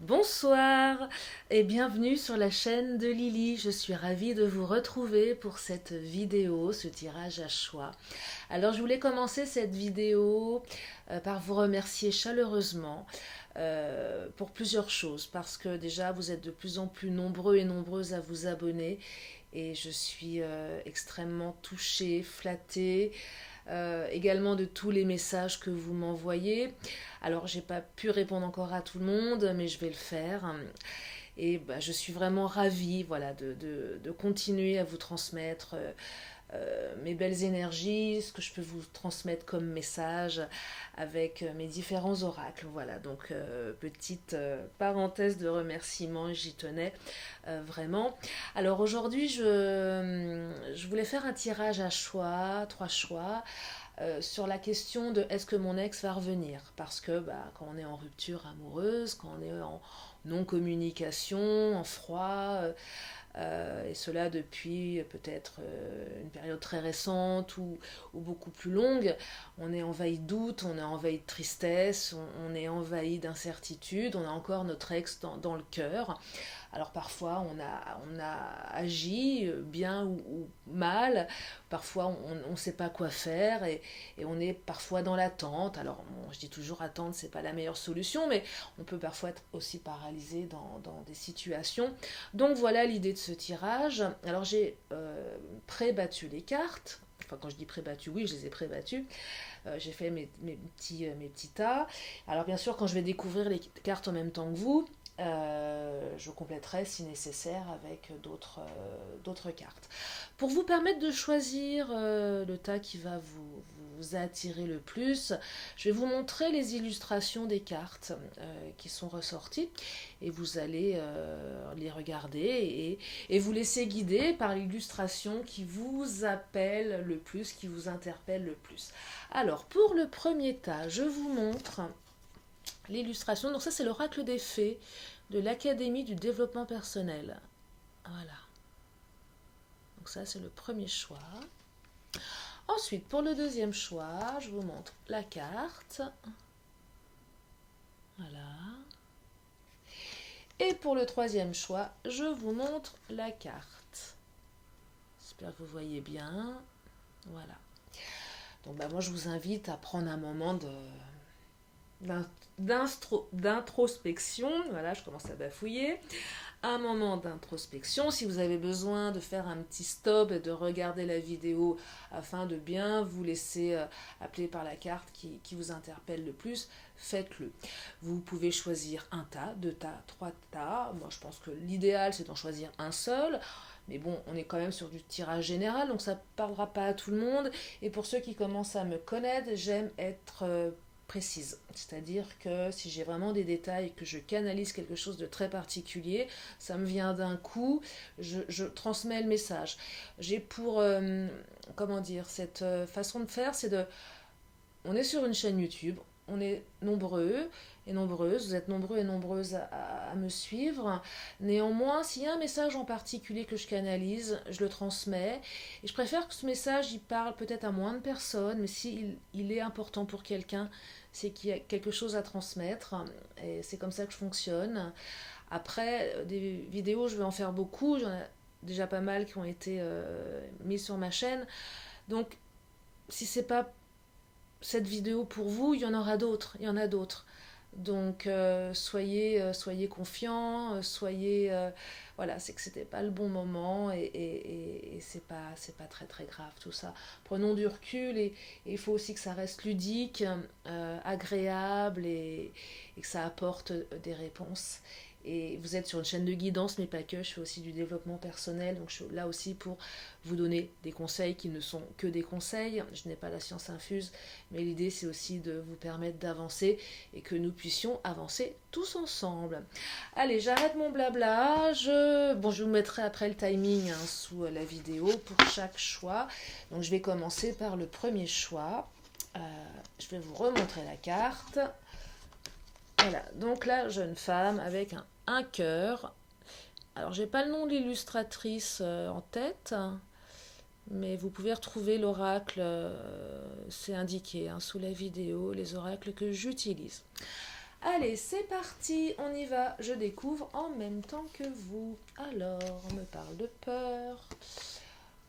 Bonsoir et bienvenue sur la chaîne de Lily. Je suis ravie de vous retrouver pour cette vidéo, ce tirage à choix. Alors je voulais commencer cette vidéo par vous remercier chaleureusement pour plusieurs choses. Parce que déjà vous êtes de plus en plus nombreux et nombreuses à vous abonner et je suis extrêmement touchée, flattée. Également de tous les messages que vous m'envoyez. Alors, j'ai pas pu répondre encore à tout le monde, mais je vais le faire. Et bah, je suis vraiment ravie voilà, de continuer à vous transmettre mes belles énergies, ce que je peux vous transmettre comme message avec mes différents oracles. Voilà, donc petite parenthèse de remerciement, j'y tenais vraiment. Alors aujourd'hui, je voulais faire un tirage à choix, trois choix. Sur la question de est-ce que mon ex va revenir, parce que bah, quand on est en rupture amoureuse, quand on est en non-communication, en froid, et cela depuis peut-être une période très récente ou beaucoup plus longue, on est envahi de doute, on est envahi de tristesse, on est envahi d'incertitude, on a encore notre ex dans le cœur. Alors parfois on a agi bien ou mal, parfois on ne sait pas quoi faire et on est parfois dans l'attente. Alors bon, je dis toujours attendre, c'est pas la meilleure solution, mais on peut parfois être aussi paralysé dans des situations. Donc voilà l'idée de ce tirage. Alors j'ai pré-battu les cartes. Enfin, quand je dis pré-battu, oui, je les ai pré-battues. J'ai fait mes petits tas. Alors bien sûr, quand je vais découvrir les cartes en même temps que vous, je compléterai si nécessaire avec d'autres cartes. Pour vous permettre de choisir le tas qui va vous attirer le plus, je vais vous montrer les illustrations des cartes qui sont ressorties et vous allez les regarder et vous laisser guider par l'illustration qui vous appelle le plus, qui vous interpelle le plus. Alors pour le premier tas, je vous montre l'illustration. Donc ça c'est l'oracle des fées de l'Académie du développement personnel. Voilà. Donc ça c'est le premier choix. Ensuite pour le deuxième choix, je vous montre la carte. Voilà. Et pour le troisième choix, je vous montre la carte. J'espère que vous voyez bien. Voilà. Donc bah, moi je vous invite à prendre un moment d'introspection. Voilà, je commence à bafouiller. Un moment d'introspection. Si vous avez besoin de faire un petit stop et de regarder la vidéo afin de bien vous laisser appeler par la carte qui vous interpelle le plus, faites-le. Vous pouvez choisir un tas, deux tas, trois tas. Moi, je pense que l'idéal, c'est d'en choisir un seul. Mais bon, on est quand même sur du tirage général, donc ça ne parlera pas à tout le monde. Et pour ceux qui commencent à me connaître, j'aime être précise. C'est-à-dire que si j'ai vraiment des détails, que je canalise quelque chose de très particulier, ça me vient d'un coup, je transmets le message. J'ai pour, comment dire, cette façon de faire, c'est de... On est sur une chaîne YouTube, on est nombreux et nombreuses, vous êtes nombreux et nombreuses à me suivre. Néanmoins, s'il y a un message en particulier que je canalise, je le transmets. Et je préfère que ce message, il parle peut-être à moins de personnes, mais s'il il est important pour quelqu'un, c'est qu'il y a quelque chose à transmettre. Et c'est comme ça que je fonctionne. Après, des vidéos, je vais en faire beaucoup. J'en ai déjà pas mal qui ont été mises sur ma chaîne. Donc, si c'est pas cette vidéo pour vous, il y en aura d'autres, il y en a d'autres. Donc soyez confiants, soyez voilà, c'est que c'était pas le bon moment et c'est pas très très grave tout ça. Prenons du recul et il faut aussi que ça reste ludique, agréable et que ça apporte des réponses. Et vous êtes sur une chaîne de guidance, mais pas que. Je fais aussi du développement personnel. Donc, je suis là aussi pour vous donner des conseils qui ne sont que des conseils. Je n'ai pas la science infuse, mais l'idée, c'est aussi de vous permettre d'avancer et que nous puissions avancer tous ensemble. Allez, j'arrête mon blabla. Je vous mettrai après le timing sous la vidéo pour chaque choix. Donc, je vais commencer par le premier choix. Je vais vous remontrer la carte. Voilà, donc la jeune femme avec un cœur. Alors, j'ai pas le nom de l'illustratrice en tête, mais vous pouvez retrouver l'oracle, c'est indiqué sous la vidéo, les oracles que j'utilise. Allez, c'est parti, on y va. Je découvre en même temps que vous. Alors, on me parle de peur,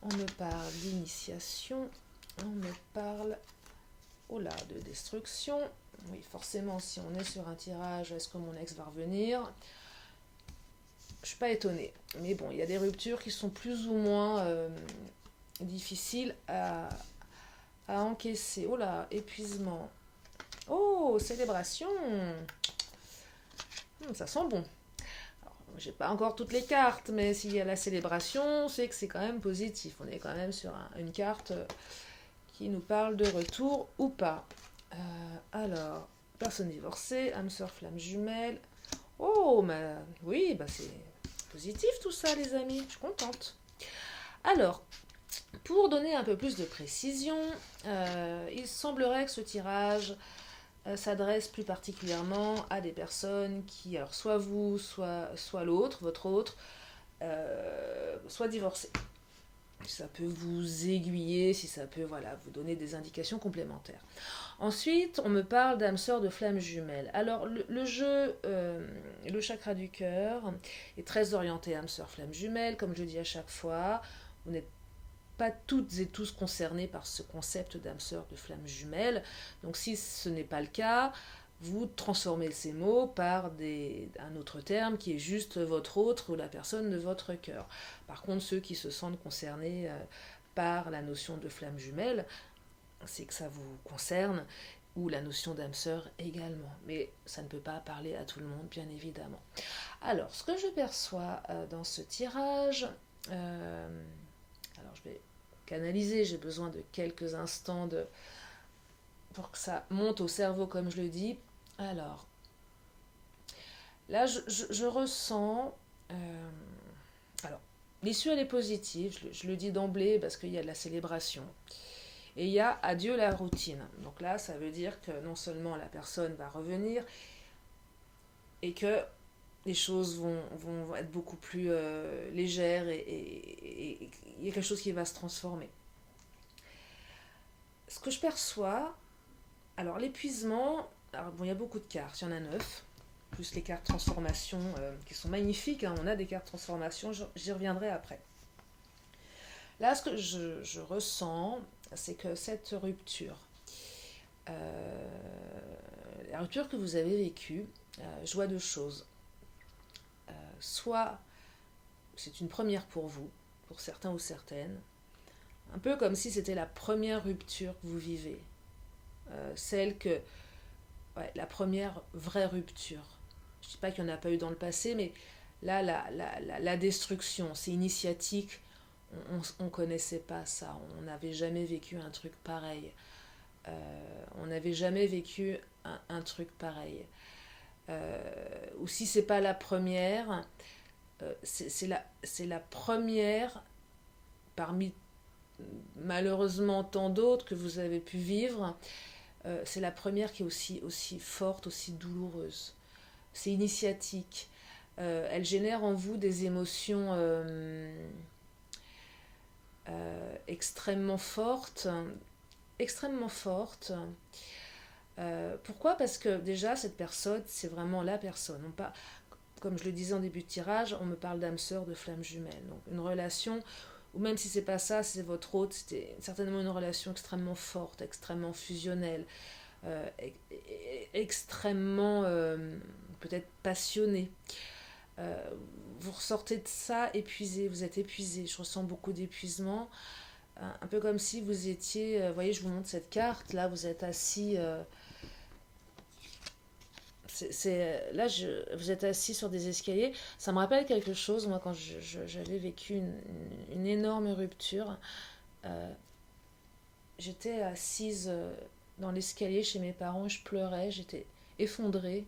on me parle d'initiation, on me parle, oh là, de destruction. Oui, forcément, si on est sur un tirage, est-ce que mon ex va revenir? Je suis pas étonnée. Mais bon, il y a des ruptures qui sont plus ou moins difficiles à encaisser. Oh là, épuisement. Oh, célébration. Ça sent bon. J'ai pas encore toutes les cartes, mais s'il y a la célébration, c'est que c'est quand même positif. On est quand même sur une carte qui nous parle de retour ou pas. Alors, personne divorcée, âme sœur, flamme jumelle. Oh, mais oui, bah c'est positif tout ça, les amis. Je suis contente. Alors, pour donner un peu plus de précision, il semblerait que ce tirage s'adresse plus particulièrement à des personnes qui, alors soit vous, soit l'autre, votre autre, soit divorcés. Si ça peut vous aiguiller, si ça peut voilà, vous donner des indications complémentaires. Ensuite, on me parle d'âme sœur de flamme jumelle. Alors, le jeu, le chakra du cœur, est très orienté âme sœur flamme jumelle, comme je dis à chaque fois. Vous n'êtes pas toutes et tous concernés par ce concept d'âme sœur de flamme jumelle. Donc, si ce n'est pas le cas, vous transformez ces mots par un autre terme qui est juste votre autre ou la personne de votre cœur. Par contre, ceux qui se sentent concernés par la notion de flamme jumelle, c'est que ça vous concerne, ou la notion d'âme sœur également. Mais ça ne peut pas parler à tout le monde, bien évidemment. Alors, ce que je perçois dans ce tirage, alors je vais canaliser, j'ai besoin de quelques instants pour que ça monte au cerveau, comme je le dis. Alors, là, je ressens... alors, l'issue, elle est positive, je le dis d'emblée parce qu'il y a de la célébration. Et il y a adieu la routine. Donc là, ça veut dire que non seulement la personne va revenir, et que les choses vont être beaucoup plus légères et il y a quelque chose qui va se transformer. Ce que je perçois, alors l'épuisement, alors bon, il y a beaucoup de cartes, il y en a 9, plus les cartes transformation qui sont magnifiques, hein, on a des cartes transformation, j'y reviendrai après. Là, ce que je ressens, c'est que cette rupture, la rupture que vous avez vécue, je vois deux choses. Soit c'est une première pour vous, pour certains ou certaines, un peu comme si c'était la première rupture que vous vivez, celle que, ouais, la première vraie rupture. Je ne dis pas qu'il n'y en a pas eu dans le passé, mais là, la destruction, c'est initiatique, on ne connaissait pas ça, on n'avait jamais vécu un truc pareil. On n'avait jamais vécu un truc pareil. Ou si c'est pas la première, c'est la première parmi malheureusement tant d'autres que vous avez pu vivre. C'est la première qui est aussi forte, aussi douloureuse. C'est initiatique. Elle génère en vous des émotions extrêmement fortes. Extrêmement fortes. Pourquoi? Parce que déjà, cette personne, c'est vraiment la personne. Comme je le disais en début de tirage, on me parle d'âme sœur, de flamme jumelle. Donc une relation, ou même si c'est pas ça, c'est votre autre, c'était certainement une relation extrêmement forte, extrêmement fusionnelle, extrêmement peut-être passionnée. Vous ressortez de ça épuisé, vous êtes épuisé, je ressens beaucoup d'épuisement, un peu comme si vous étiez, vous voyez, je vous montre cette carte, là vous êtes assis, vous êtes assis sur des escaliers, ça me rappelle quelque chose, moi quand j'avais vécu une énorme rupture, j'étais assise dans l'escalier chez mes parents, je pleurais, j'étais effondrée,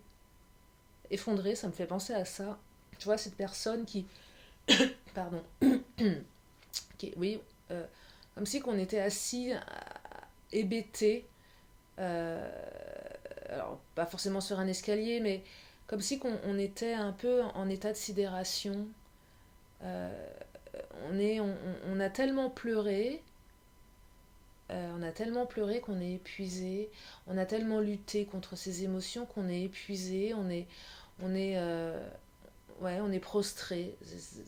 ça me fait penser à ça, tu vois, cette personne qui, pardon, oui, comme si qu'on était assis, hébété, alors pas forcément sur un escalier, mais comme si on était un peu en état de sidération. On a tellement pleuré on a tellement pleuré qu'on est épuisé, on a tellement lutté contre ces émotions qu'on est épuisé, on est, ouais, on est prostré.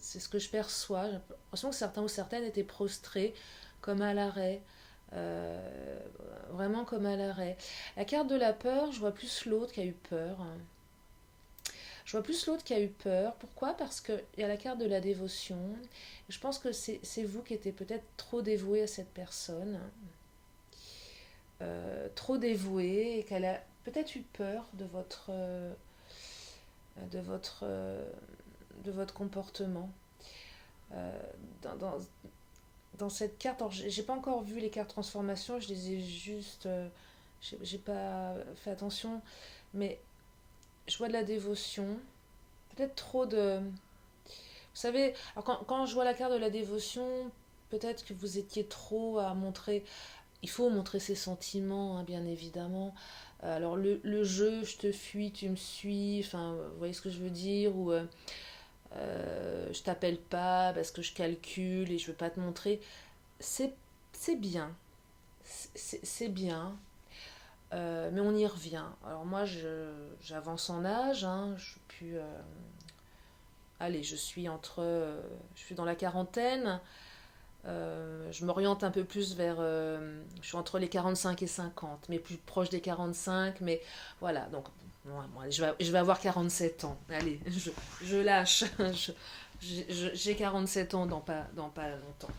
C'est ce que je perçois. J'ai l'impression que certains ou certaines étaient prostrés, comme à l'arrêt. Euh, Vraiment comme à l'arrêt. La carte de la peur, je vois plus l'autre qui a eu peur. Je vois plus l'autre qui a eu peur. Pourquoi? Parce qu'il y a la carte de la dévotion. Je pense que c'est vous qui étiez peut-être trop dévoué à cette personne, trop dévoué, et qu'elle a peut-être eu peur de votre, euh, de votre comportement. Euh, dans, dans, dans cette carte, alors j'ai pas encore vu les cartes transformation, je les ai juste, j'ai pas fait attention, mais je vois de la dévotion, peut-être trop de, vous savez, alors quand je vois la carte de la dévotion, peut-être que vous étiez trop à montrer. Il faut montrer ses sentiments, hein, bien évidemment. Alors le jeu, je te fuis, tu me suis, enfin, vous voyez ce que je veux dire, ou je t'appelle pas parce que je calcule et je veux pas te montrer. C'est c'est bien, c'est bien, mais on y revient. Alors moi, j'avance en âge, hein, je suis plus, allez, je suis dans la quarantaine. Je m'oriente un peu plus vers. Je suis entre les 45 et 50, mais plus proche des 45. Mais voilà, donc moi, je vais avoir 47 ans. Allez, je lâche. J'ai 47 ans dans pas longtemps.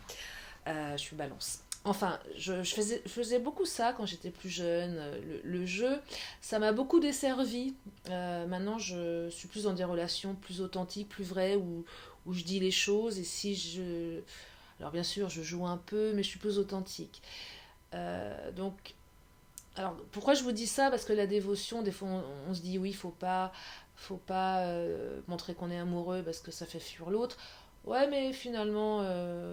Je suis balance. Enfin, je faisais beaucoup ça quand j'étais plus jeune. Le jeu, ça m'a beaucoup desservi. Maintenant, je suis plus dans des relations plus authentiques, plus vraies, où je dis les choses. Et si je, alors bien sûr, je joue un peu, mais je suis plus authentique. Donc, alors pourquoi je vous dis ça? Parce que la dévotion, des fois, on se dit oui, faut pas montrer qu'on est amoureux parce que ça fait fuir l'autre. Ouais, mais finalement,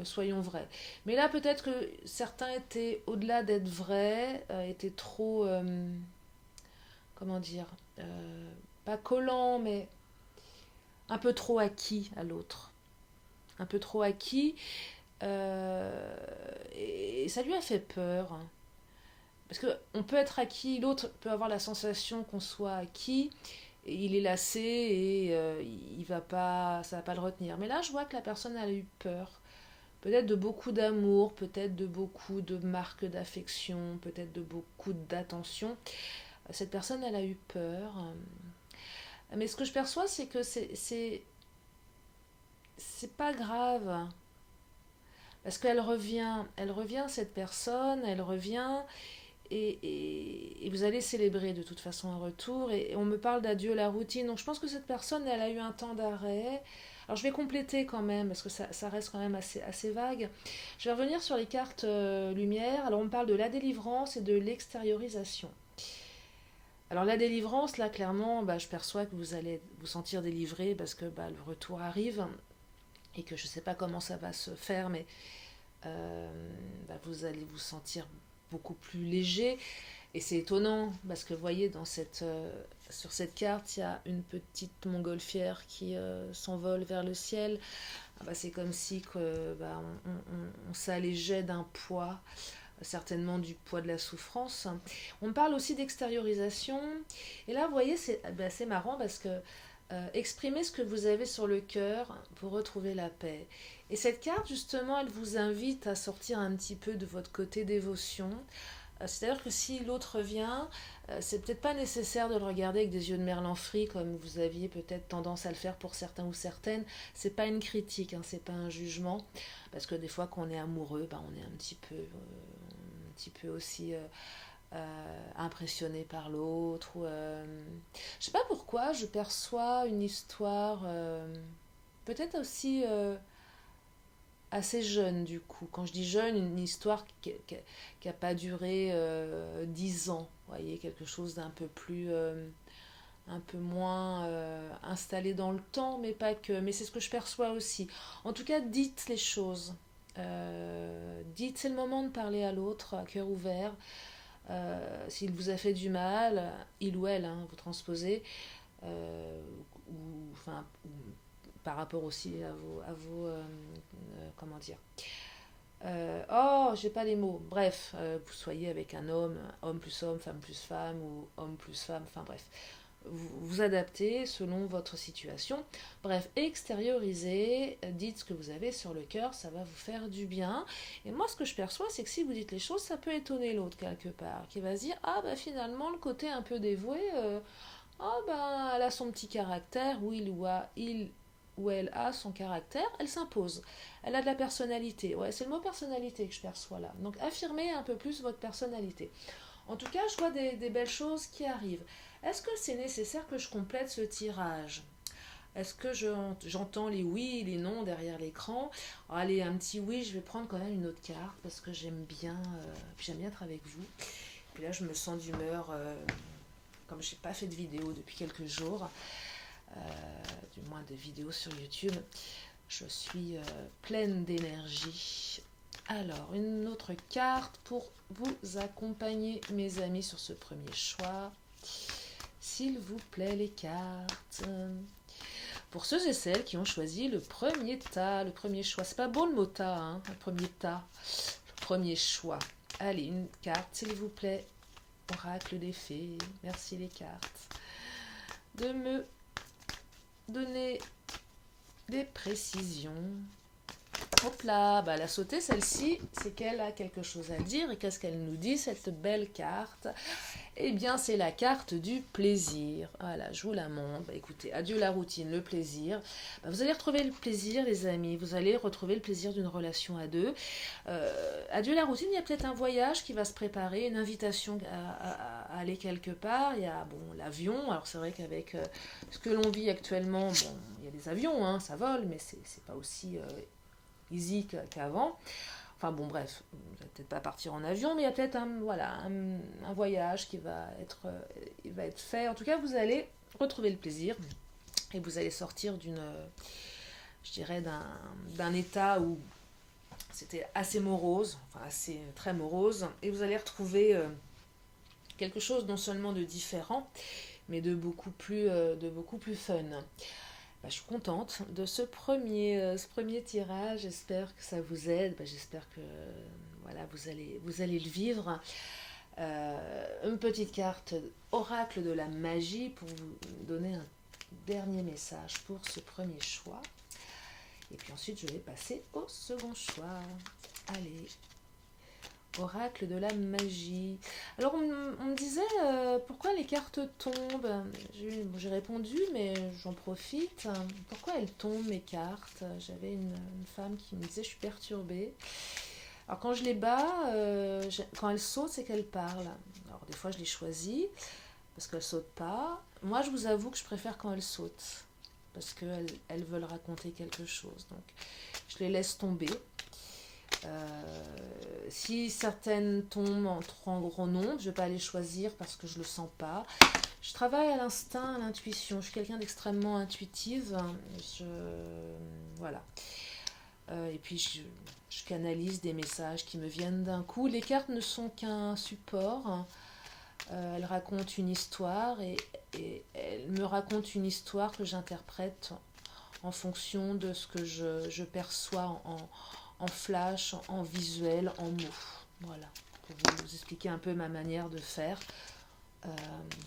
soyons vrais. Mais là, peut-être que certains étaient, au-delà d'être vrais, étaient trop, comment dire, pas collants, mais un peu trop acquis à l'autre. Un peu trop acquis. Et ça lui a fait peur, hein. Parce qu'on peut être acquis, l'autre peut avoir la sensation qu'on soit acquis, et il est lassé et il va pas, ça va pas le retenir. Mais là, je vois que la personne a eu peur. Peut-être de beaucoup d'amour, peut-être de beaucoup de marques d'affection, peut-être de beaucoup d'attention. Cette personne, elle a eu peur. Mais ce que je perçois, c'est que c'est pas grave. Parce elle revient cette personne, elle revient, et vous allez célébrer de toute façon un retour. Et on me parle d'adieu la routine. Donc je pense que cette personne, elle a eu un temps d'arrêt. Alors je vais compléter quand même, parce que ça reste quand même assez vague. Je vais revenir sur les cartes lumière. Alors on me parle de la délivrance et de l'extériorisation. Alors la délivrance, là clairement, bah, je perçois que vous allez vous sentir délivré parce que bah, le retour arrive et que je ne sais pas comment ça va se faire, mais euh, bah, vous allez vous sentir beaucoup plus léger. Et c'est étonnant parce que vous voyez, sur cette carte, il y a une petite montgolfière qui s'envole vers le ciel. Ah bah, c'est comme si bah, on s'allégeait d'un poids, certainement du poids de la souffrance. On parle aussi d'extériorisation. Et là, vous voyez, c'est bah, marrant parce que exprimez ce que vous avez sur le cœur pour retrouver la paix. Et cette carte, justement, elle vous invite à sortir un petit peu de votre côté dévotion. C'est-à-dire que si l'autre vient, c'est peut-être pas nécessaire de le regarder avec des yeux de merlan-frit comme vous aviez peut-être tendance à le faire pour certains ou certaines. C'est pas une critique, hein, c'est pas un jugement, parce que des fois quand on est amoureux, bah, on est un petit peu aussi impressionné par l'autre. Je sais pas pourquoi, je perçois une histoire peut-être aussi assez jeune du coup. Quand je dis jeune, une histoire qui a pas duré 10 ans. Vous voyez, quelque chose d'un peu plus, un peu moins installé dans le temps, mais pas que. Mais c'est ce que je perçois aussi. En tout cas, dites les choses. Dites, c'est le moment de parler à l'autre, à cœur ouvert. S'il vous a fait du mal, il ou elle, hein, vous transposez, euh, ou par rapport aussi à comment dire, Oh, j'ai pas les mots. Bref, vous soyez avec un homme plus homme, femme, ou homme plus femme, enfin bref. Vous adaptez selon votre situation. Bref, extériorisez, dites ce que vous avez sur le cœur, ça va vous faire du bien. Et moi, ce que je perçois, c'est que si vous dites les choses, ça peut étonner l'autre quelque part, qui va se dire, ah bah finalement, le côté un peu dévoué, ah ben elle a son petit caractère, ou il ou elle a son caractère, elle s'impose. Elle a de la personnalité. Ouais, c'est le mot personnalité que je perçois là. Donc affirmez un peu plus votre personnalité. En tout cas, je vois des belles choses qui arrivent. Est-ce que c'est nécessaire que je complète ce tirage? Est-ce que j'entends les oui, les non derrière l'écran? Allez, un petit oui, je vais prendre quand même une autre carte parce que j'aime bien être avec vous. Puis là, je me sens d'humeur, comme je n'ai pas fait de vidéo depuis quelques jours, euh, du moins de vidéos sur YouTube, je suis pleine d'énergie. Alors, une autre carte pour vous accompagner, mes amis, sur ce premier choix. S'il vous plaît, les cartes. Pour ceux et celles qui ont choisi le premier tas, le premier choix. C'est pas beau le mot tas, hein, le premier tas, le premier choix. Allez, une carte, s'il vous plaît. Oracle des fées. Merci les cartes. De me donner des précisions. Hop là, bah, elle a sauté celle-ci, c'est qu'elle a quelque chose à dire. Et qu'est-ce qu'elle nous dit, cette belle carte? Eh bien, c'est la carte du plaisir. Voilà, je vous la montre. Bah, écoutez, adieu la routine, le plaisir. Bah, vous allez retrouver le plaisir, les amis. Vous allez retrouver le plaisir d'une relation à deux. Adieu la routine, il y a peut-être un voyage qui va se préparer, une invitation à aller quelque part. Il y a bon, l'avion. Alors, c'est vrai qu'avec ce que l'on vit actuellement, bon, il y a des avions, hein, ça vole, mais c'est pas aussi easy qu'avant. Enfin bon, bref, vous n'allez peut-être pas partir en avion, mais il y a peut-être un voyage qui va être fait. En tout cas, vous allez retrouver le plaisir et vous allez sortir je dirais, d'un état où c'était assez morose, enfin assez très morose, et vous allez retrouver quelque chose non seulement de différent, mais de beaucoup plus fun. Bah, je suis contente de ce premier tirage. J'espère que ça vous aide. Bah, j'espère que voilà, vous allez le vivre. Une petite carte oracle de la magie pour vous donner un dernier message pour ce premier choix. Et puis ensuite, je vais passer au second choix. Allez, oracle de la magie. Alors on me disait pourquoi les cartes tombent. J'ai répondu, mais j'en profite. Pourquoi elles tombent mes cartes? J'avais une femme qui me disait je suis perturbée. Alors quand je les bats, quand elles sautent, c'est qu'elles parlent. Alors des fois je les choisis parce qu'elles sautent pas. Moi je vous avoue que je préfère quand elles sautent parce qu'elles veulent raconter quelque chose. Donc je les laisse tomber. Si certaines tombent en trop gros nombre, je ne vais pas les choisir parce que je ne le sens pas. Je travaille à l'instinct, à l'intuition. Je suis quelqu'un d'extrêmement intuitive. Voilà. Et puis je canalise des messages qui me viennent d'un coup. Les cartes ne sont qu'un support. Elles racontent une histoire et elles me racontent une histoire que j'interprète en fonction de ce que je perçois en flash, en visuel, en mots. Voilà, pour vous expliquer un peu ma manière de faire,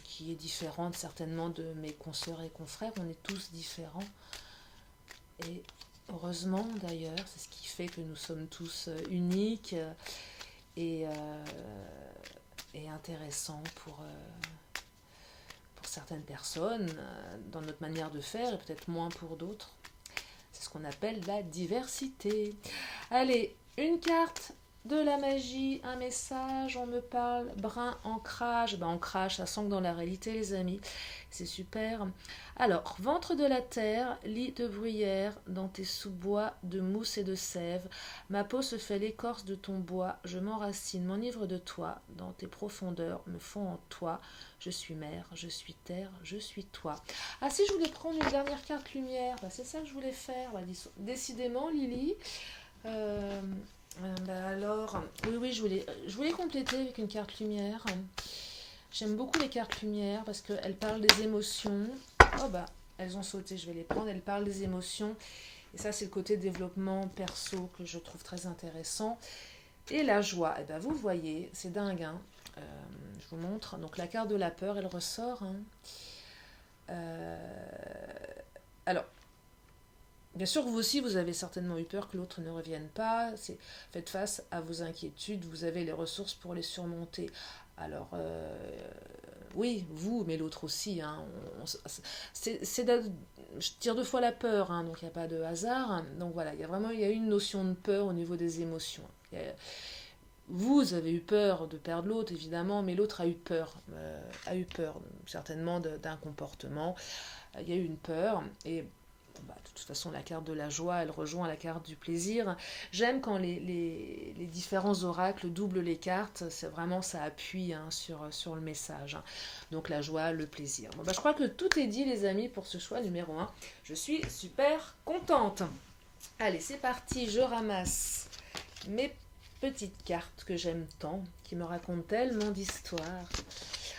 qui est différente certainement de mes consoeurs et confrères. On est tous différents. Et heureusement d'ailleurs, c'est ce qui fait que nous sommes tous uniques et, et intéressants pour certaines personnes, dans notre manière de faire, et peut-être moins pour d'autres. C'est ce qu'on appelle la diversité. Allez, une carte de la magie, un message, on me parle, brin, ancrage. Ben, ancrage, ça s'ancre dans la réalité, les amis. C'est super. Alors, ventre de la terre, lit de bruyère, dans tes sous-bois de mousse et de sève. Ma peau se fait l'écorce de ton bois, je m'enracine, m'enivre de toi, dans tes profondeurs me font en toi. Je suis mer, je suis terre, je suis toi. Ah si, je voulais prendre une dernière carte lumière, ben, c'est ça que je voulais faire. Ben, décidément, Lily. Alors, oui, je voulais compléter avec une carte lumière. J'aime beaucoup les cartes lumière parce qu'elles parlent des émotions. Oh bah, elles ont sauté, je vais les prendre. Elles parlent des émotions Et ça, c'est le côté développement perso que je trouve très intéressant. Et la joie, eh ben, vous voyez, c'est dingue, hein. Je vous montre. Donc la carte de la peur, elle ressort, hein. Alors, bien sûr, vous aussi, vous avez certainement eu peur que l'autre ne revienne pas. Faites face à vos inquiétudes, vous avez les ressources pour les surmonter. Alors, oui, vous, mais l'autre aussi, hein. Je tire deux fois la peur, hein, donc il n'y a pas de hasard. Donc voilà, il y a une notion de peur au niveau des émotions. Vous avez eu peur de perdre l'autre, évidemment, mais l'autre a eu peur certainement d'un comportement. Il y a eu une peur, et bah, de toute façon, la carte de la joie, elle rejoint la carte du plaisir. J'aime quand les différents oracles doublent les cartes, c'est vraiment, ça appuie, hein, sur le message, hein. Donc la joie, le plaisir. Bon, bah, je crois que tout est dit, les amis, pour ce choix numéro 1. Je suis super contente. Allez, c'est parti, je ramasse mes petites cartes que j'aime tant, qui me racontent tellement d'histoires.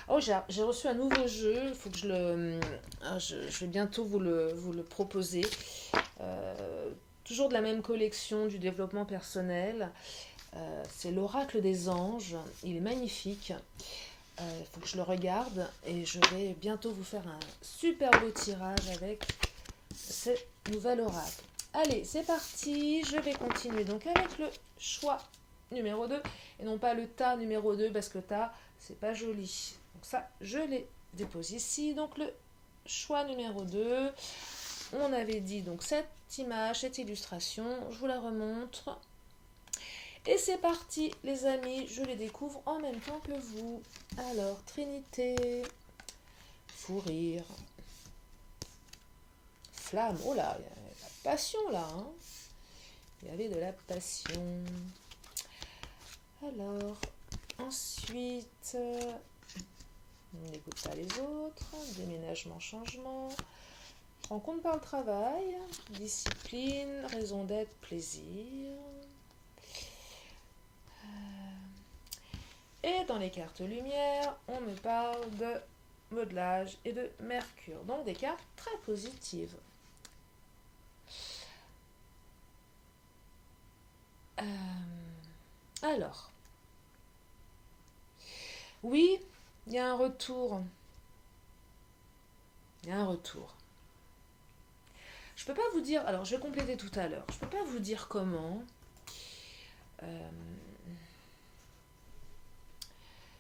Oh, j'ai reçu un nouveau jeu, il faut que je vais bientôt vous le proposer. Toujours de la même collection du développement personnel. C'est l'Oracle des Anges, il est magnifique. Il faut que je le regarde et je vais bientôt vous faire un super beau tirage avec ce nouvel oracle. Allez, c'est parti, je vais continuer donc avec le choix numéro 2 et non pas le tas numéro 2 parce que tas, c'est pas joli. Donc ça, je les dépose ici. Donc le choix numéro 2, on avait dit donc cette image, cette illustration, je vous la remontre. Et c'est parti les amis, je les découvre en même temps que vous. Alors, Trinité, fou rire, flamme, oh là, il y a de la passion là, hein. Il y avait de la passion. Alors, ensuite, on n'écoute pas les autres, déménagement, changement, rencontre par le travail, discipline, raison d'être, plaisir. Et dans les cartes lumière, on me parle de modelage et de Mercure. Donc des cartes très positives. Alors, oui, il y a un retour. Il y a un retour. Je peux pas vous dire, alors je vais compléter tout à l'heure, je peux pas vous dire comment.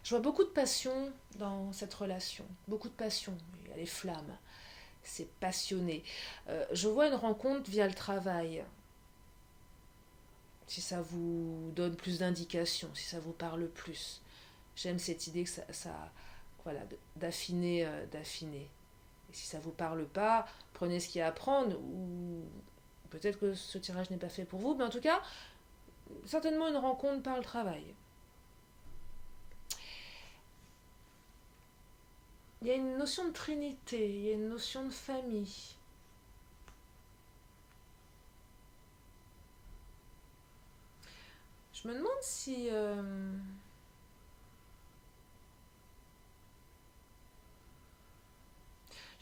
Je vois beaucoup de passion dans cette relation, beaucoup de passion. Il y a les flammes, c'est passionné. Je vois une rencontre via le travail. Si ça vous donne plus d'indications, si ça vous parle plus. J'aime cette idée que voilà, d'affiner. Et si ça ne vous parle pas, prenez ce qu'il y a à prendre, ou peut-être que ce tirage n'est pas fait pour vous, mais en tout cas, certainement une rencontre par le travail. Il y a une notion de trinité, il y a une notion de famille. Je me demande si...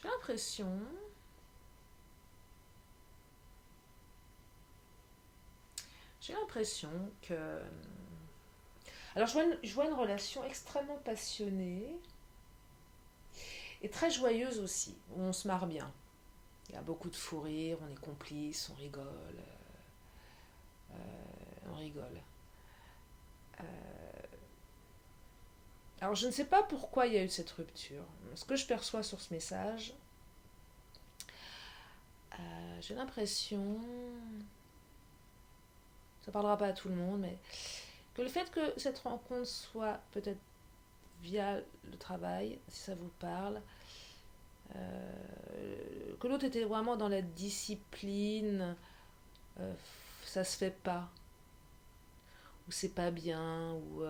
J'ai l'impression... J'ai l'impression que... Alors je vois une relation extrêmement passionnée et très joyeuse aussi, où on se marre bien. Il y a beaucoup de fou rire, on est complices, on rigole. On rigole. Alors je ne sais pas pourquoi il y a eu cette rupture. Ce que je perçois sur ce message, j'ai l'impression, ça parlera pas à tout le monde, mais que le fait que cette rencontre soit peut-être via le travail, si ça vous parle, que l'autre était vraiment dans la discipline, ça se fait pas, ou c'est pas bien, ou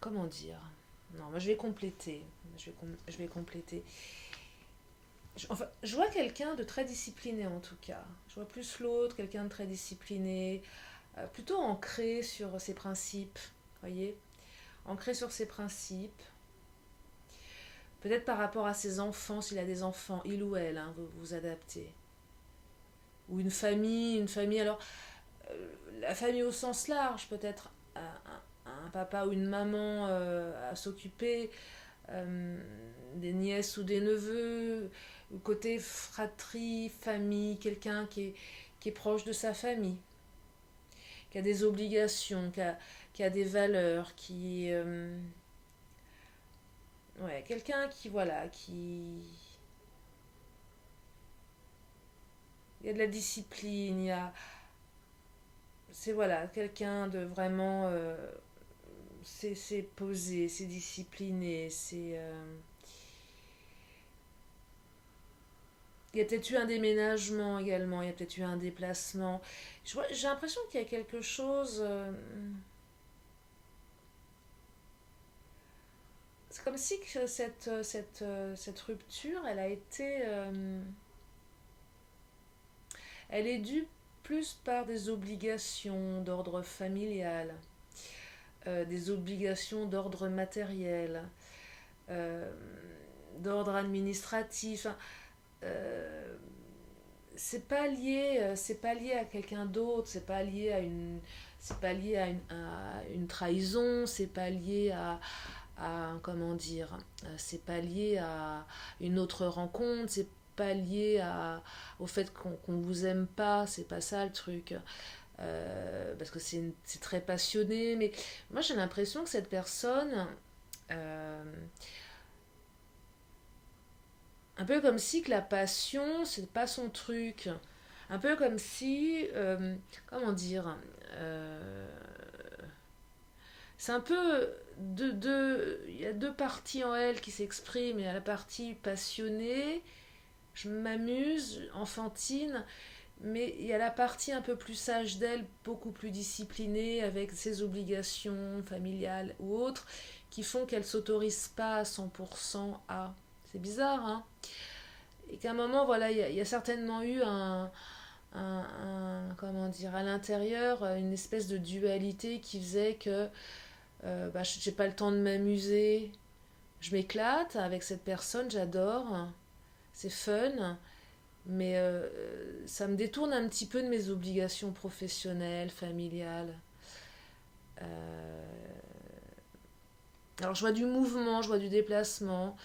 comment dire, non, moi je vais compléter, je vais compléter. Enfin, je vois quelqu'un de très discipliné en tout cas. Je vois plus l'autre, quelqu'un de très discipliné, plutôt ancré sur ses principes, voyez, ancré sur ses principes. Peut-être par rapport à ses enfants, s'il a des enfants, il ou elle, hein, vous vous adaptez. Ou une famille, alors la famille au sens large, peut-être un papa ou une maman à s'occuper, euh, des nièces ou des neveux, ou côté fratrie, famille, quelqu'un qui est proche de sa famille, qui a des obligations, qui a des valeurs, ouais, quelqu'un qui, voilà, qui... Il y a de la discipline, il y a... C'est, voilà, quelqu'un de vraiment... c'est posé, c'est discipliné, c'est... Il y a peut-être eu un déménagement également, il y a peut-être eu un déplacement. J'ai l'impression qu'il y a quelque chose... c'est comme si que cette rupture, elle a été... elle est due plus par des obligations d'ordre familial, des obligations d'ordre matériel, euh, d'ordre administratif. Euh, c'est pas lié à quelqu'un d'autre, c'est pas lié à une trahison, c'est pas lié comment dire, c'est pas lié à une autre rencontre, c'est pas lié au fait qu'on vous aime pas, c'est pas ça le truc. Parce que c'est très passionné, mais moi j'ai l'impression que cette personne, euh, un peu comme si que la passion, c'est pas son truc. Un peu comme si, comment dire, euh, c'est un peu il y a deux parties en elle qui s'expriment. Il y a la partie passionnée, je m'amuse, enfantine, mais il y a la partie un peu plus sage d'elle, beaucoup plus disciplinée, avec ses obligations familiales ou autres, qui font qu'elle s'autorise pas à 100% à. C'est bizarre, hein? Et qu'à un moment, voilà, il y a certainement eu comment dire, à l'intérieur, une espèce de dualité qui faisait que bah, j'ai pas le temps de m'amuser. Je m'éclate avec cette personne, j'adore, c'est fun, mais ça me détourne un petit peu de mes obligations professionnelles, familiales. Euh, alors je vois du mouvement, je vois du déplacement.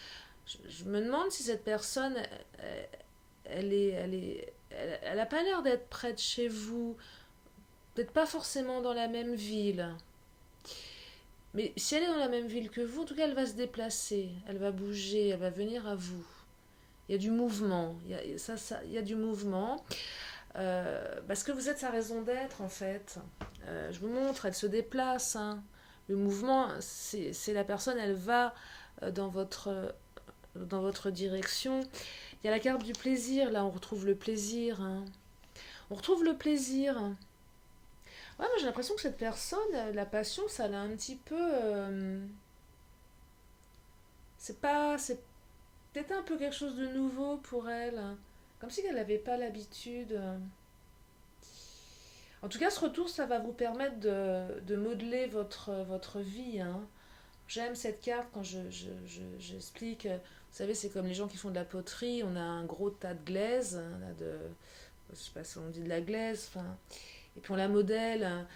Je me demande si cette personne, elle a pas l'air d'être près de chez vous, peut-être pas forcément dans la même ville. Mais si elle est dans la même ville que vous, en tout cas, elle va se déplacer, elle va bouger, elle va venir à vous. Il y a du mouvement, il y a du mouvement. Parce que vous êtes sa raison d'être, en fait. Je vous montre, elle se déplace, hein. Le mouvement, c'est la personne, elle va dans dans votre direction. Il y a la carte du plaisir, là, on retrouve le plaisir, hein. On retrouve le plaisir. Ouais, moi j'ai l'impression que cette personne, la passion, ça l'a un petit peu. C'est peut-être un peu quelque chose de nouveau pour elle, hein. Comme si elle n'avait pas l'habitude. En tout cas, ce retour, ça va vous permettre de modeler votre vie, hein. J'aime cette carte quand j'explique. Vous savez, c'est comme les gens qui font de la poterie. On a un gros tas de glaise, hein, là, je sais pas si on dit de la glaise, enfin, et puis on la modèle, hein,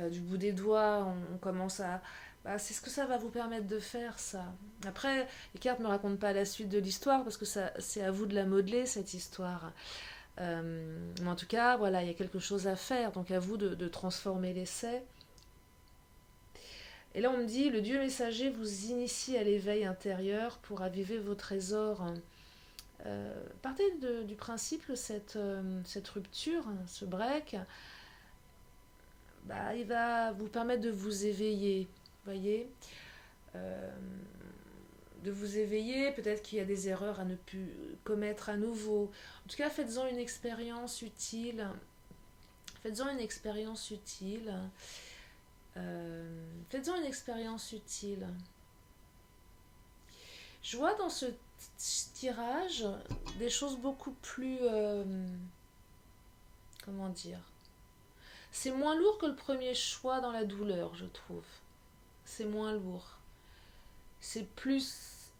du bout des doigts, on commence à... Bah, c'est ce que ça va vous permettre de faire, ça. Après, les cartes ne me racontent pas la suite de l'histoire, parce que c'est à vous de la modeler, cette histoire. Mais en tout cas, voilà, il y a quelque chose à faire, donc à vous de transformer l'essai. Et là, on me dit, le Dieu messager vous initie à l'éveil intérieur pour aviver vos trésors. Partez du principe que cette rupture, ce break, bah, il va vous permettre de vous éveiller, voyez, euh, de vous éveiller. Peut-être qu'il y a des erreurs à ne plus commettre à nouveau. En tout cas, faites-en une expérience utile. Faites-en une expérience utile. Faites-en une expérience utile. Je vois dans ce tirage des choses beaucoup plus... comment dire, c'est moins lourd que le premier choix dans la douleur, je trouve. C'est moins lourd. C'est plus...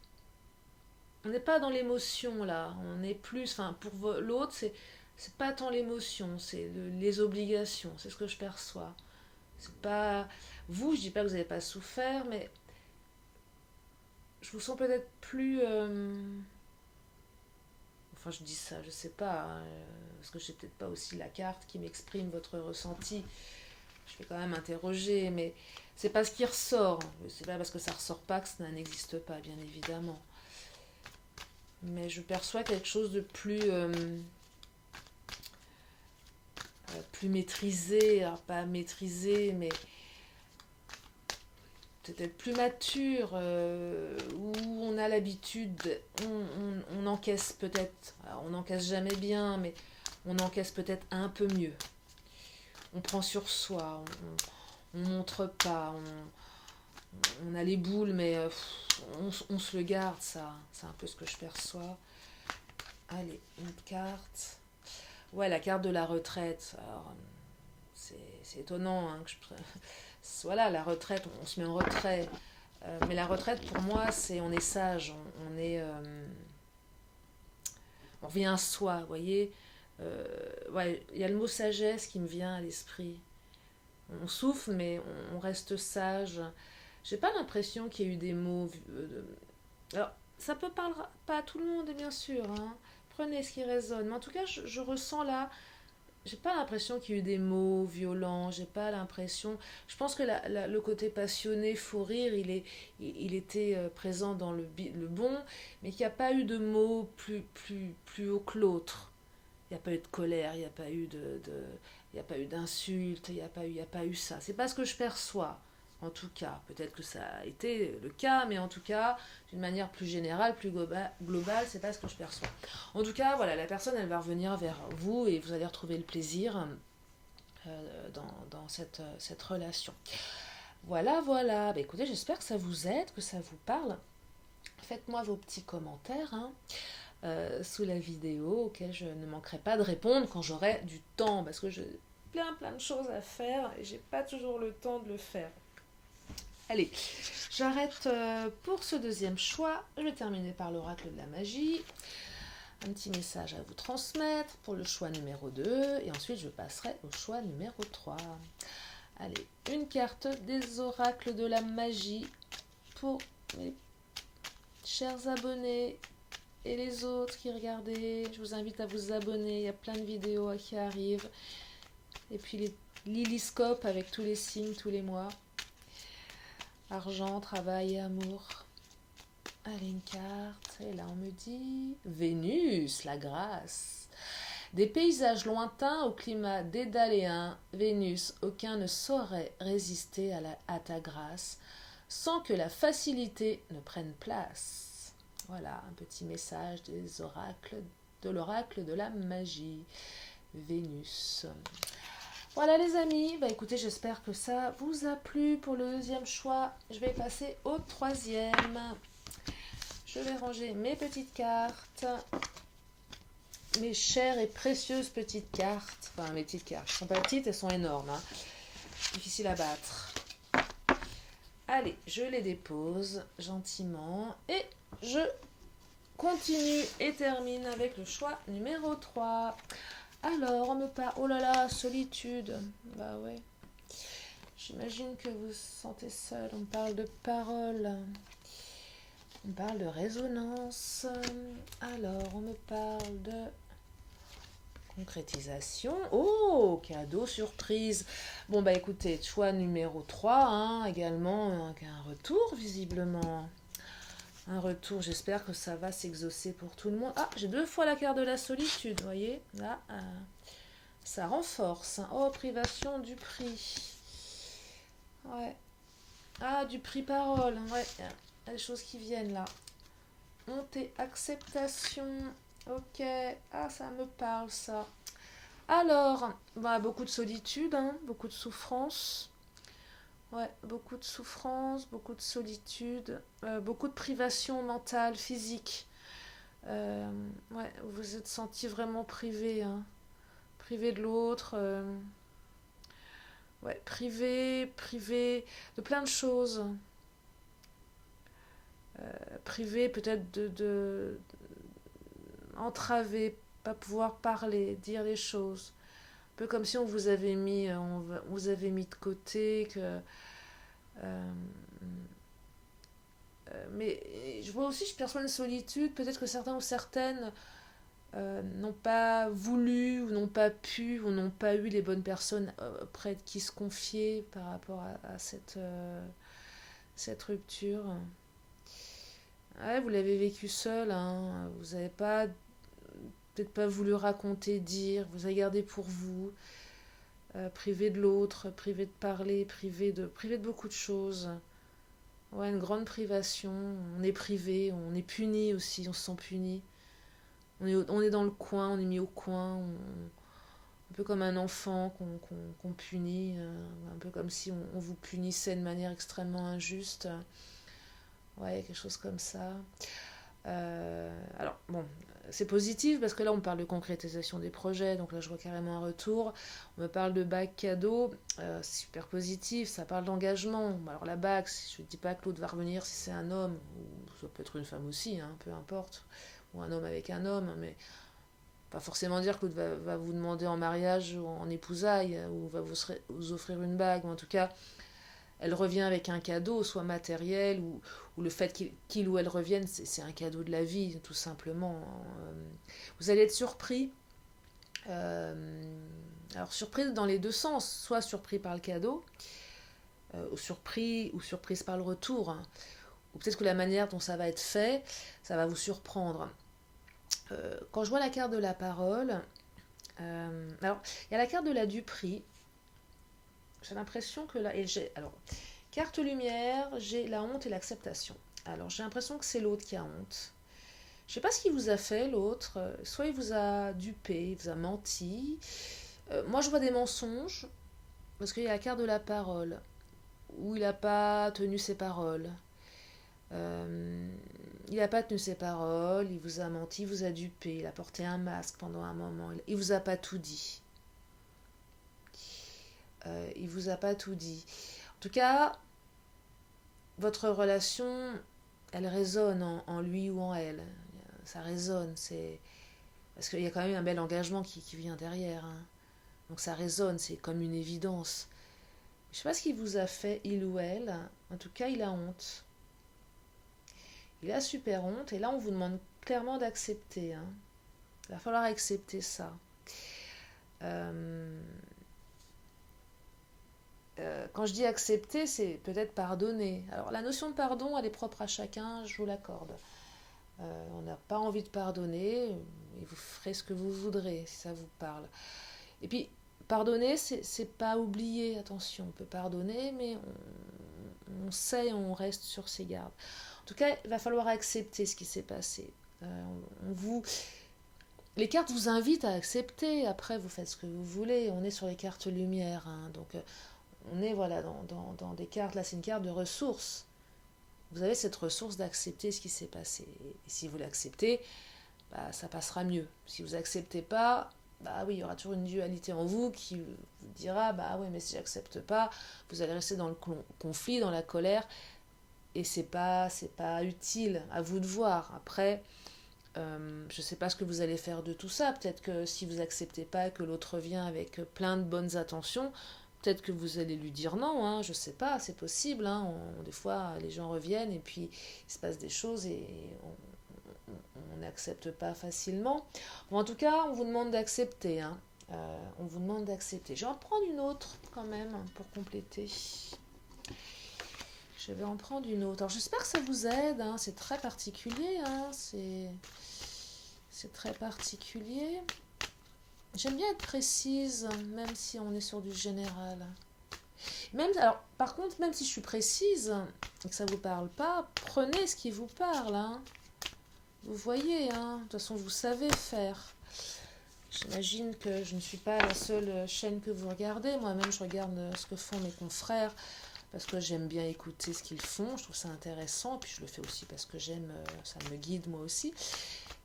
on n'est pas dans l'émotion là, on est plus, enfin pour l'autre c'est pas tant l'émotion, c'est les obligations, c'est ce que je perçois. C'est pas vous, je dis pas que vous n'avez pas souffert, mais je vous sens peut-être plus enfin je dis ça, je sais pas, hein, parce que je sais peut-être pas aussi la carte qui m'exprime votre ressenti. Je vais quand même interroger, mais c'est pas ce qui ressort. C'est pas parce que ça ressort pas que ça n'existe pas, bien évidemment. Mais je perçois quelque chose de plus maîtrisé, alors pas maîtrisé, mais peut-être plus mature, où on a l'habitude, on encaisse peut-être, alors on n'encaisse jamais bien, mais on encaisse peut-être un peu mieux. On prend sur soi, on montre pas, on a les boules, mais on se le garde, ça. C'est un peu ce que je perçois. Allez, une carte. Ouais, la carte de la retraite. Alors, c'est étonnant, hein, que voilà, la retraite, on se met en retrait. Mais la retraite, pour moi, on est sage, on revient à soi, vous voyez. Ouais, il y a le mot sagesse qui me vient à l'esprit. On souffle, mais on reste sage. J'ai pas l'impression qu'il y ait eu des mots. Alors, ça peut parler pas à tout le monde, bien sûr, hein. Prenez ce qui résonne. Mais en tout cas, je ressens là. J'ai pas l'impression qu'il y ait eu des mots violents. J'ai pas l'impression. Je pense que le côté passionné, fou rire, il était présent dans le bon, mais qu'il n'y a pas eu de mots plus haut que l'autre. Il n'y a pas eu de colère, il n'y a pas eu il n'y a pas eu d'insultes, il y a pas eu ça. C'est pas ce que je perçois. En tout cas, peut-être que ça a été le cas, mais en tout cas, d'une manière plus générale, plus globale, c'est pas ce que je perçois. En tout cas, voilà, la personne, elle va revenir vers vous et vous allez retrouver le plaisir dans cette relation. Voilà, voilà. Bah, écoutez, j'espère que ça vous aide, que ça vous parle. Faites-moi vos petits commentaires, hein, sous la vidéo, auxquels je ne manquerai pas de répondre quand j'aurai du temps, parce que j'ai plein de choses à faire et j'ai pas toujours le temps de le faire. Allez, j'arrête pour ce deuxième choix. Je vais terminer par l'oracle de la magie. Un petit message à vous transmettre pour le choix numéro 2. Et ensuite, je passerai au choix numéro 3. Allez, une carte des oracles de la magie pour mes chers abonnés et les autres qui regardez. Je vous invite à vous abonner. Il y a plein de vidéos qui arrivent. Et puis les liliscopes avec tous les signes tous les mois. Argent, travail et amour. Allez, une carte. Et là, on me dit Vénus, la grâce. Des paysages lointains au climat dédaléen, Vénus, aucun ne saurait résister à ta grâce, sans que la facilité ne prenne place. Voilà, un petit message des oracles, de l'oracle de la magie. Vénus. Voilà les amis, bah écoutez, j'espère que ça vous a plu pour le deuxième choix. Je vais passer au troisième. Je vais ranger mes petites cartes, mes chères et précieuses petites cartes. Enfin, mes petites cartes, elles sont pas petites, elles sont énormes, hein. Difficile à battre. Allez, je les dépose gentiment et je continue et termine avec le choix numéro 3. Alors, on me parle... Oh là là, solitude. Bah ouais. J'imagine que vous vous sentez seul. On parle de paroles. On parle de résonance. Alors, on me parle de concrétisation. Oh, cadeau surprise. Bon, bah écoutez, choix numéro 3, hein, également un retour, visiblement. Un retour, j'espère que ça va s'exaucer pour tout le monde. Ah, j'ai 2 fois la carte de la solitude, vous voyez. Là, ça renforce. Oh, privation du prix. Ouais. Ah, du prix parole. Ouais, il y a des choses qui viennent là. Honte et acceptation. Ok. Ah, ça me parle, ça. Alors, bah, beaucoup de solitude, hein, beaucoup de souffrance. Ouais, beaucoup de souffrance, beaucoup de solitude, beaucoup de privation mentale, physique. Ouais, vous vous êtes senti vraiment privé, hein. Privé de l'autre. Ouais, privé de plein de choses. privé peut-être entravé, pas pouvoir parler, dire les choses. Un peu comme si on vous avait mis de côté, que... euh, mais je vois aussi, je perçois une solitude, peut-être que certains ou certaines n'ont pas voulu, ou n'ont pas pu, ou n'ont pas eu les bonnes personnes auprès de qui se confier par rapport à cette rupture. Ouais, vous l'avez vécu seul, hein. Vous n'avez pas peut-être pas voulu raconter, dire, vous avez gardé pour vous, privé de l'autre, privé de parler, privé de beaucoup de choses. Ouais, une grande privation, on est privé, on est puni aussi, on se sent puni. On est dans le coin, on est mis au coin, un peu comme un enfant qu'on punit, un peu comme si on vous punissait de manière extrêmement injuste. Ouais, quelque chose comme ça. Alors, bon, c'est positif parce que là, on parle de concrétisation des projets, donc là, je vois carrément un retour. On me parle de bague cadeau, super positif, ça parle d'engagement. Alors, la bague, je ne dis pas que l'autre va revenir si c'est un homme, ou ça peut être une femme aussi, hein, peu importe, ou un homme avec un homme, mais pas forcément dire que l'autre va vous demander en mariage ou en épousailles, ou va vous offrir une bague, ou en tout cas, elle revient avec un cadeau, soit matériel, ou le fait qu'il ou elle revienne, c'est un cadeau de la vie, tout simplement. Vous allez être surpris. Alors, surprise dans les deux sens, soit surpris par le cadeau, ou surprise par le retour, hein. Ou peut-être que la manière dont ça va être fait, ça va vous surprendre. Quand je vois la carte de la parole, alors, il y a la carte de la Duperie. J'ai l'impression que là... Alors, carte lumière, j'ai la honte et l'acceptation. Alors, j'ai l'impression que c'est l'autre qui a honte. Je ne sais pas ce qu'il vous a fait, l'autre. Soit il vous a dupé, il vous a menti. Moi, je vois des mensonges, parce qu'il y a la carte de la parole, où il n'a pas tenu ses paroles. Il n'a pas tenu ses paroles, il vous a menti, il vous a dupé, il a porté un masque pendant un moment, il vous a pas tout dit. Il vous a pas tout dit. En tout cas, votre relation, elle résonne en lui ou en elle. Ça résonne, c'est parce qu'il y a quand même un bel engagement qui vient derrière, hein. Donc ça résonne, c'est comme une évidence. Je ne sais pas ce qu'il vous a fait, il ou elle. En tout cas, il a honte. Il a super honte. Et là, on vous demande clairement d'accepter, hein. Il va falloir accepter ça. Quand je dis accepter, c'est peut-être pardonner. Alors, la notion de pardon, elle est propre à chacun, je vous l'accorde. On n'a pas envie de pardonner, et vous ferez ce que vous voudrez, si ça vous parle. Et puis, pardonner, c'est pas oublier, attention, on peut pardonner, mais on sait, on reste sur ses gardes. En tout cas, il va falloir accepter ce qui s'est passé. Les cartes vous invitent à accepter, après vous faites ce que vous voulez, on est sur les cartes lumière, hein, donc on est voilà, dans des cartes, là c'est une carte de ressources. Vous avez cette ressource d'accepter ce qui s'est passé. Et si vous l'acceptez, bah, ça passera mieux. Si vous n'acceptez pas, bah oui, il y aura toujours une dualité en vous qui vous dira, bah oui, mais si j'accepte pas, vous allez rester dans le conflit, dans la colère, et c'est pas utile. À vous de voir. Après, je ne sais pas ce que vous allez faire de tout ça. Peut-être que si vous n'acceptez pas que l'autre vient avec plein de bonnes intentions, peut-être que vous allez lui dire non, hein, je ne sais pas, c'est possible. Hein, des fois, les gens reviennent et puis il se passe des choses et on n'accepte pas facilement. Bon, en tout cas, on vous demande d'accepter. Hein. On vous demande d'accepter. Je vais en prendre une autre quand même pour compléter. Je vais en prendre une autre. Alors j'espère que ça vous aide. Hein. C'est très particulier. Hein. C'est très particulier. J'aime bien être précise, même si on est sur du général. Alors, par contre, même si je suis précise et que ça ne vous parle pas, prenez ce qui vous parle. Hein. Vous voyez, hein. De toute façon, vous savez faire. J'imagine que je ne suis pas la seule chaîne que vous regardez. Moi-même, je regarde ce que font mes confrères parce que j'aime bien écouter ce qu'ils font. Je trouve ça intéressant. Puis je le fais aussi parce que j'aime, ça me guide moi aussi.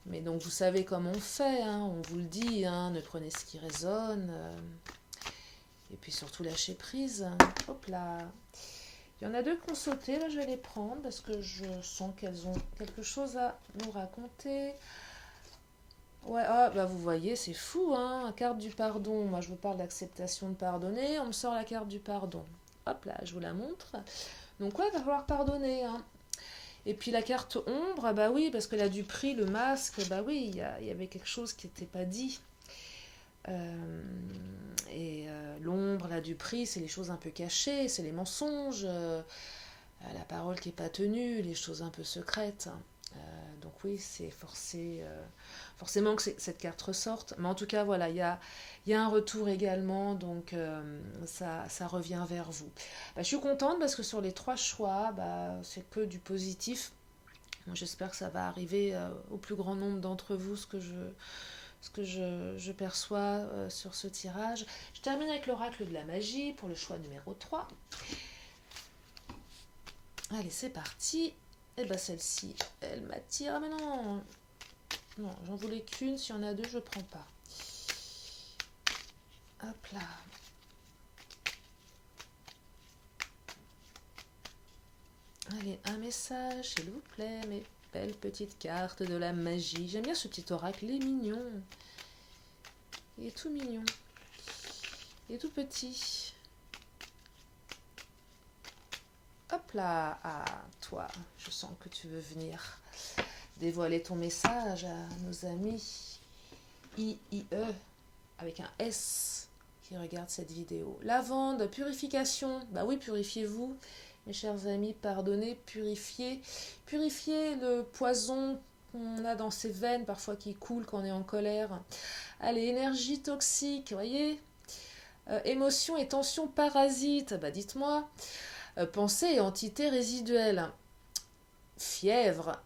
Mais donc, vous savez comment on fait. Hein. On vous le dit. Hein. Ne prenez ce qui résonne. Et puis surtout, lâchez prise. Hop là. Il y en a deux qui ont sauté, là je vais les prendre parce que je sens qu'elles ont quelque chose à nous raconter. Ouais, ah, bah vous voyez, c'est fou, hein, la carte du pardon. Moi, je vous parle d'acceptation de pardonner, on me sort la carte du pardon. Hop là, je vous la montre. Donc ouais, il va falloir pardonner, hein. Et puis la carte ombre, ah bah oui, parce que là du prix, le masque, bah oui, il y avait quelque chose qui n'était pas dit. L'ombre, là du prix, c'est les choses un peu cachées, c'est les mensonges, la parole qui n'est pas tenue, les choses un peu secrètes. Donc oui, c'est forcément que cette carte ressorte. Mais en tout cas, voilà, il y a un retour également, donc ça revient vers vous. Bah, je suis contente parce que sur les 3 choix, bah, c'est que du positif. J'espère que ça va arriver au plus grand nombre d'entre vous, ce que je perçois sur ce tirage. Je termine avec l'oracle de la magie pour le choix numéro 3. Allez, c'est parti. Et bah celle-ci, elle m'attire. Ah mais non, non, j'en voulais qu'une. S'il y en a deux, je prends pas. Hop là. Allez, un message, s'il vous plaît, mes belles petites cartes de la magie. J'aime bien ce petit oracle, il est mignon. Il est tout mignon. Il est tout petit. Hop là, ah, toi, je sens que tu veux venir dévoiler ton message à nos amis IIE avec un S qui regardent cette vidéo. Lavande, purification. Bah oui, purifiez-vous, mes chers amis, pardonnez, purifiez. Purifiez le poison qu'on a dans ses veines, parfois qui coule quand on est en colère. Allez, énergie toxique, voyez. Émotion et tension parasite, bah dites-moi. Pensée et entité résiduelle. Fièvre,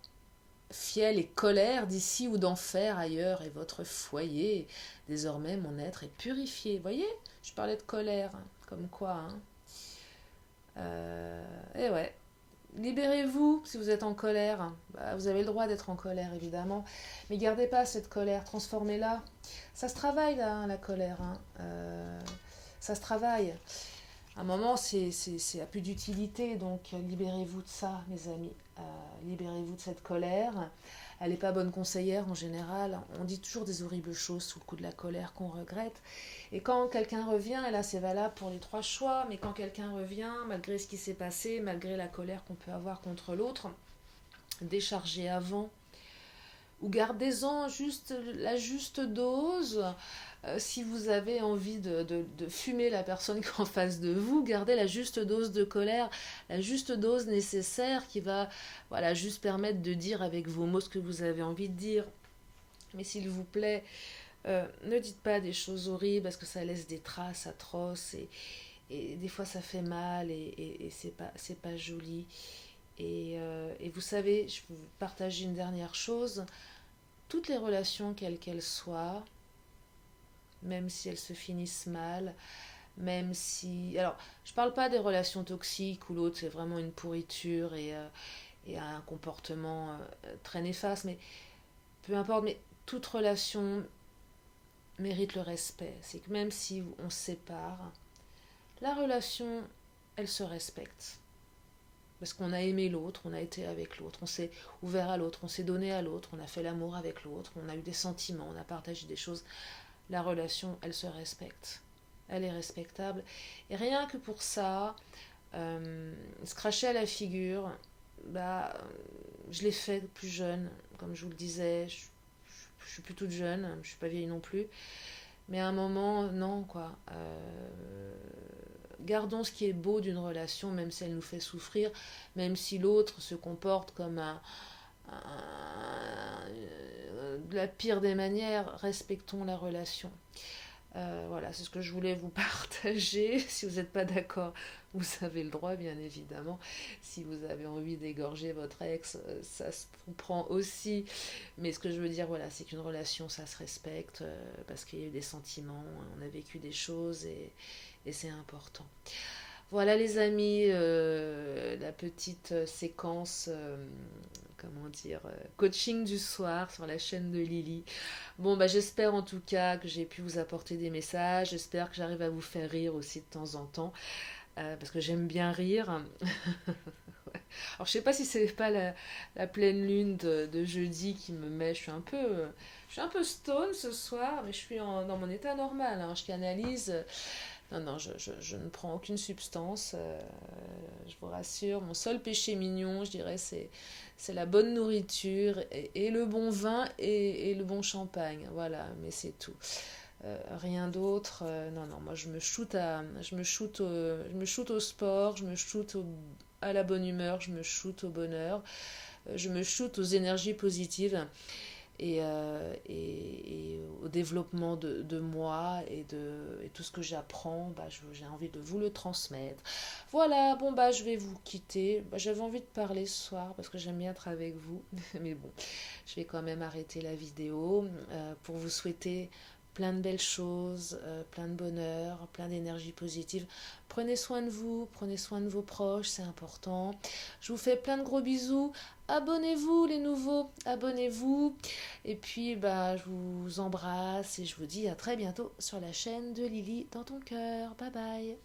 fiel et colère d'ici ou d'enfer ailleurs est votre foyer. Désormais, mon être est purifié. Voyez, je parlais de colère, comme quoi. Et ouais, libérez-vous si vous êtes en colère. Bah, vous avez le droit d'être en colère, évidemment. Mais gardez pas cette colère, transformez-la. Ça se travaille, là, hein, la colère. Ça se travaille. À un moment, c'est à plus d'utilité, donc libérez-vous de ça, mes amis. Libérez-vous de cette colère. Elle n'est pas bonne conseillère en général. On dit toujours des horribles choses sous le coup de la colère qu'on regrette. Et quand quelqu'un revient, et là c'est valable pour les 3 choix, mais quand quelqu'un revient, malgré ce qui s'est passé, malgré la colère qu'on peut avoir contre l'autre, déchargez avant. Ou gardez-en juste la juste dose. Si vous avez envie de fumer la personne qui est en face de vous, gardez la juste dose de colère, la juste dose nécessaire qui va voilà, juste permettre de dire avec vos mots ce que vous avez envie de dire. Mais s'il vous plaît, ne dites pas des choses horribles parce que ça laisse des traces atroces et des fois ça fait mal et c'est pas joli. Et vous savez, je peux vous partager une dernière chose. Toutes les relations, quelles qu'elles soient, même si elles se finissent mal, même si... Alors, je parle pas des relations toxiques où l'autre c'est vraiment une pourriture et a un comportement très néfaste, mais peu importe, mais toute relation mérite le respect. C'est que même si on se sépare, la relation, elle se respecte. Parce qu'on a aimé l'autre, on a été avec l'autre, on s'est ouvert à l'autre, on s'est donné à l'autre, on a fait l'amour avec l'autre, on a eu des sentiments, on a partagé des choses. La relation, elle se respecte. Elle est respectable. Et rien que pour ça, se cracher à la figure, bah, je l'ai fait plus jeune, comme je vous le disais, je suis plus toute jeune, je suis pas vieille non plus. Mais à un moment, non, quoi. Gardons ce qui est beau d'une relation, même si elle nous fait souffrir, même si l'autre se comporte comme de la pire des manières, respectons la relation. Voilà, c'est ce que je voulais vous partager. Si vous n'êtes pas d'accord, vous avez le droit, bien évidemment. Si vous avez envie d'égorger votre ex, ça se comprend aussi. Mais ce que je veux dire, voilà, c'est qu'une relation, ça se respecte parce qu'il y a eu des sentiments, on a vécu des choses et c'est important. Voilà les amis, la petite séquence, comment dire, coaching du soir sur la chaîne de Lily. Bon, bah j'espère en tout cas que j'ai pu vous apporter des messages, j'espère que j'arrive à vous faire rire aussi de temps en temps. parce que j'aime bien rire. Ouais. Alors je sais pas si c'est pas la pleine lune de jeudi qui me met, je suis un peu stone ce soir, mais je suis dans mon état normal, hein. Je canalise. Non, non, je ne prends aucune substance, je vous rassure. Mon seul péché mignon, je dirais, c'est la bonne nourriture et le bon vin et le bon champagne. Voilà, mais c'est tout. Rien d'autre. Non, non, moi je me shoot au sport, à la bonne humeur, je me shoot au bonheur, je me shoot aux énergies positives et au développement de moi et tout ce que j'apprends, bah, j'ai envie de vous le transmettre. Voilà, bon bah je vais vous quitter. Bah, j'avais envie de parler ce soir parce que j'aime bien être avec vous, mais bon, je vais quand même arrêter la vidéo pour vous souhaiter plein de belles choses, plein de bonheur, plein d'énergie positive. Prenez soin de vous, prenez soin de vos proches, c'est important. Je vous fais plein de gros bisous. Abonnez-vous les nouveaux, abonnez-vous. Et puis bah je vous embrasse et je vous dis à très bientôt sur la chaîne de Lily dans ton cœur. Bye bye.